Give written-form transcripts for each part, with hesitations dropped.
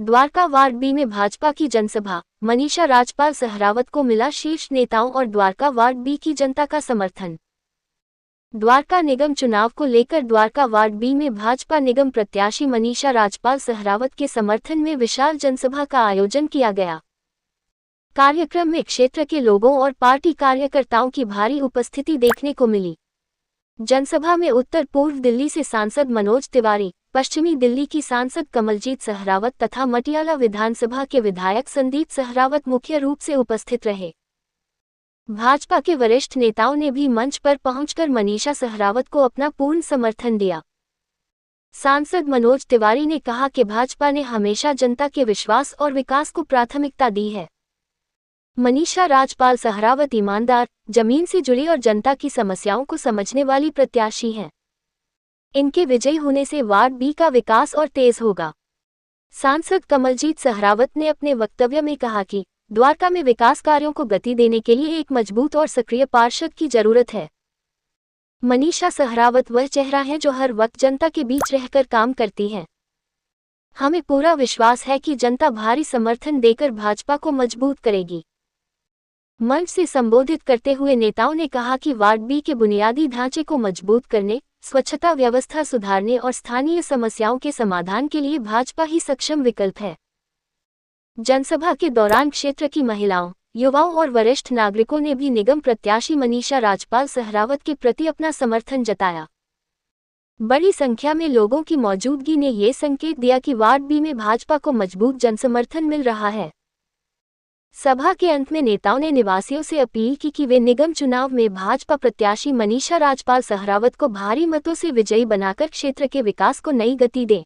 Dwarka ward B में भाजपा की जनसभा, मनीषा राजपाल सहरावत को मिला शीर्ष नेताओं और द्वारका वार्ड बी की जनता का समर्थन। द्वारका निगम चुनाव को लेकर द्वारका वार्ड बी में भाजपा निगम प्रत्याशी मनीषा राजपाल सहरावत के समर्थन में विशाल जनसभा का आयोजन किया गया। कार्यक्रम में क्षेत्र के लोगों और पार्टी कार्यकर्ताओं की भारी उपस्थिति देखने को मिली। जनसभा में उत्तर पूर्व दिल्ली से सांसद मनोज तिवारी, पश्चिमी दिल्ली की सांसद कमलजीत सहरावत तथा मटियाला विधानसभा के विधायक संदीप सहरावत मुख्य रूप से उपस्थित रहे। भाजपा के वरिष्ठ नेताओं ने भी मंच पर पहुंचकर मनीषा सहरावत को अपना पूर्ण समर्थन दिया। सांसद मनोज तिवारी ने कहा कि भाजपा ने हमेशा जनता के विश्वास और विकास को प्राथमिकता दी है। मनीषा राजपाल सहरावत ईमानदार, जमीन से जुड़ी और जनता की समस्याओं को समझने वाली प्रत्याशी हैं। इनके विजयी होने से वार्ड बी का विकास और तेज होगा। सांसद कमलजीत सहरावत ने अपने वक्तव्य में कहा कि द्वारका में विकास कार्यों को गति देने के लिए एक मजबूत और सक्रिय पार्षद की जरूरत है। मनीषा सहरावत वह चेहरा है जो हर वक्त जनता के बीच रहकर काम करती है। हमें पूरा विश्वास है कि जनता भारी समर्थन देकर भाजपा को मजबूत करेगी। मंच से संबोधित करते हुए नेताओं ने कहा कि वार्ड बी के बुनियादी ढांचे को मजबूत करने, स्वच्छता व्यवस्था सुधारने और स्थानीय समस्याओं के समाधान के लिए भाजपा ही सक्षम विकल्प है। जनसभा के दौरान क्षेत्र की महिलाओं, युवाओं और वरिष्ठ नागरिकों ने भी निगम प्रत्याशी मनीषा राजपाल सहरावत के प्रति अपना समर्थन जताया। बड़ी संख्या में लोगों की मौजूदगी ने ये संकेत दिया कि वार्ड बी में भाजपा को मजबूत जनसमर्थन मिल रहा है। सभा के अंत में नेताओं ने निवासियों से अपील की कि वे निगम चुनाव में भाजपा प्रत्याशी मनीषा राजपाल सहरावत को भारी मतों से विजयी बनाकर क्षेत्र के विकास को नई गति दें।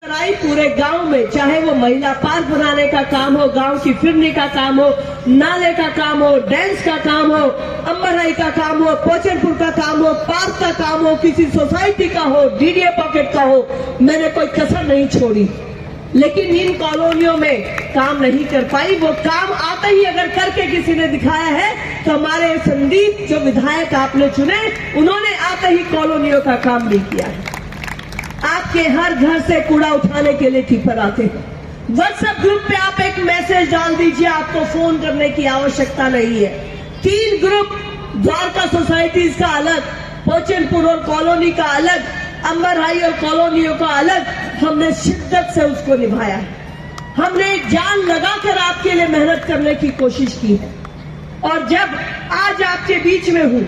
पूरे गांव में, चाहे वो महिला पार्क बनाने का काम हो, गांव की फिरनी का काम हो, नाले का काम हो, डांस का काम हो, अंबरनाई का काम हो, पोचनपुर का काम हो, पार्क का काम हो, किसी सोसाइटी का हो, डीडीए पॉकेट का हो, मैंने कोई कसर नहीं छोड़ी। लेकिन इन कॉलोनियों में काम नहीं कर पाई। वो काम आते ही अगर करके किसी ने दिखाया है तो हमारे संदीप जो विधायक आपने चुने, उन्होंने आते ही कॉलोनियों का काम नहीं किया है। आपके हर घर से कूड़ा उठाने के लिए टिपर आते हैं। व्हाट्सएप ग्रुप पे आप एक मैसेज डाल दीजिए, आपको फोन करने की आवश्यकता नहीं है। 3 ग्रुप, द्वारका सोसाइटीज का अलग, पोचनपुर और कॉलोनी का अलग, अंबरहाई और कॉलोनियों का अलग, हमने शिद्दत से उसको निभाया है। हमने जान लगाकर आपके लिए मेहनत करने की कोशिश की है। और जब आज आपके बीच में हूं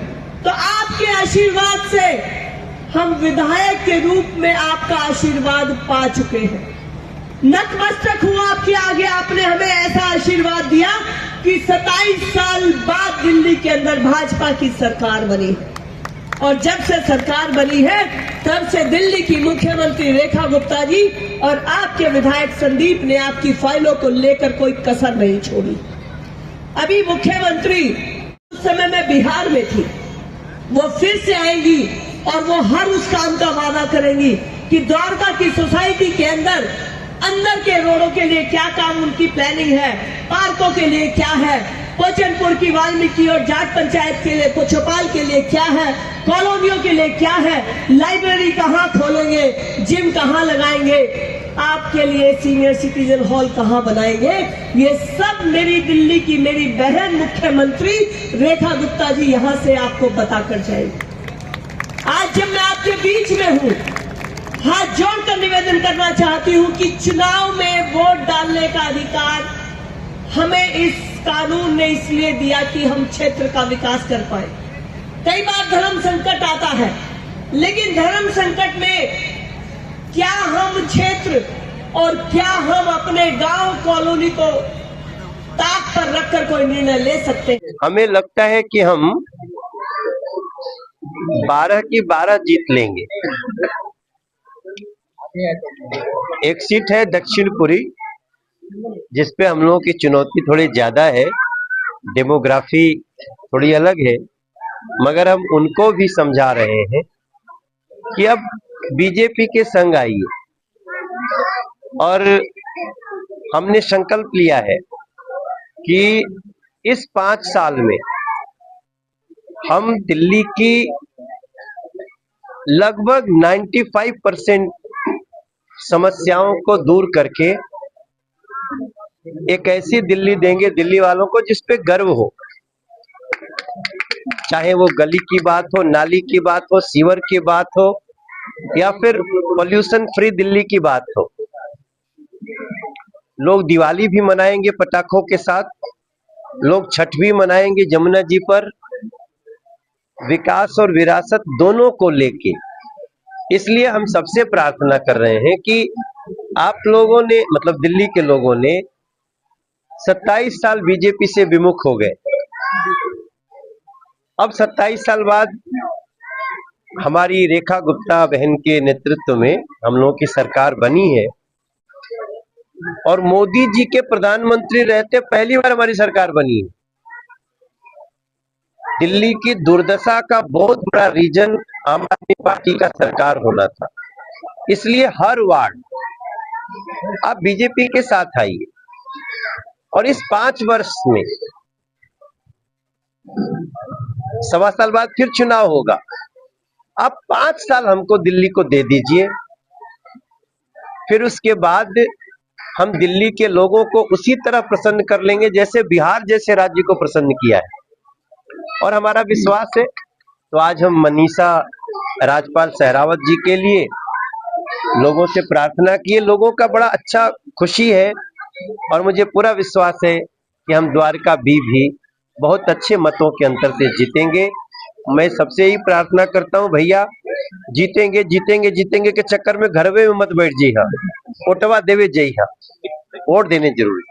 तो आपके आशीर्वाद से हम विधायक के रूप में आपका आशीर्वाद पा चुके हैं। नतमस्तक हूं आपके आगे। आपने हमें ऐसा आशीर्वाद दिया कि 27 साल बाद दिल्ली के अंदर भाजपा की सरकार बनी है। और जब से सरकार बनी है तब से दिल्ली की मुख्यमंत्री रेखा गुप्ता जी और आपके विधायक संदीप ने आपकी फाइलों को लेकर कोई कसर नहीं छोड़ी। अभी मुख्यमंत्री उस समय मैं बिहार में थी, वो फिर से आएंगी और वो हर उस काम का वादा करेंगी कि द्वारका की सोसाइटी के अंदर के रोडों के लिए क्या काम उनकी प्लानिंग है, पार्कों के लिए क्या है, पोचनपुर की वाल्मीकि और जाट पंचायत के लिए, कोचोपाल के लिए क्या है, कॉलोनियों के लिए क्या है, लाइब्रेरी कहाँ खोलेंगे, जिम कहाँ लगाएंगे, आपके लिए सीनियर सिटीजन हॉल कहाँ बनाएंगे, ये सब मेरी दिल्ली की मेरी बहन मुख्यमंत्री रेखा गुप्ता जी यहां से आपको बताकर जाएगी। आज जब मैं आपके बीच में हूं, हाथ जोड़कर निवेदन करना चाहती हूं कि चुनाव में वोट डालने का अधिकार हमें इस कानून ने इसलिए दिया कि हम क्षेत्र का विकास कर पाए। कई बार धर्म संकट आता है, लेकिन धर्म संकट में क्या हम क्षेत्र और क्या हम अपने गांव कॉलोनी को ताक पर रखकर कोई निर्णय ले सकते हैं? हमें लगता है कि हम 12 की 12 जीत लेंगे। एक सीट है दक्षिणपुरी, जिसपे हम लोगों की चुनौती थोड़ी ज्यादा है, डेमोग्राफी थोड़ी अलग है, मगर हम उनको भी समझा रहे हैं कि अब बीजेपी के संग आइए। और हमने संकल्प लिया है कि इस 5 साल में हम दिल्ली की लगभग 95% समस्याओं को दूर करके एक ऐसी दिल्ली देंगे दिल्ली वालों को जिस पे गर्व हो, चाहे वो गली की बात हो, नाली की बात हो, सीवर की बात हो, या फिर पॉल्यूशन फ्री दिल्ली की बात हो। लोग दिवाली भी मनाएंगे पटाखों के साथ, लोग छठ भी मनाएंगे जमुना जी पर, विकास और विरासत दोनों को लेके। इसलिए हम सबसे प्रार्थना कर रहे हैं कि आप लोगों ने, मतलब दिल्ली के लोगों ने 27 साल बीजेपी से विमुख हो गए। अब 27 साल बाद हमारी रेखा गुप्ता बहन के नेतृत्व में हम लोगों की सरकार बनी है, और मोदी जी के प्रधानमंत्री रहते पहली बार हमारी सरकार बनी है। दिल्ली की दुर्दशा का बहुत बड़ा रीजन आम आदमी पार्टी का सरकार होना था। इसलिए हर वार्ड आप बीजेपी के साथ आइए, और इस 5 वर्ष में 1.25 साल बाद फिर चुनाव होगा। आप 5 साल हमको दिल्ली को दे दीजिए, फिर उसके बाद हम दिल्ली के लोगों को उसी तरह प्रसन्न कर लेंगे जैसे बिहार जैसे राज्य को प्रसन्न किया है। और हमारा विश्वास है, तो आज हम मनीषा राजपाल सहरावत जी के लिए लोगों से प्रार्थना किए। लोगों का बड़ा अच्छा खुशी है, और मुझे पूरा विश्वास है कि हम द्वारका भी बहुत अच्छे मतों के अंतर से जीतेंगे। मैं सबसे ही प्रार्थना करता हूं, भैया जीतेंगे जीतेंगे जीतेंगे के चक्कर में घरवे में मत बैठ जाइए, वोटवा देवे जाइए, वोट देने जरूर।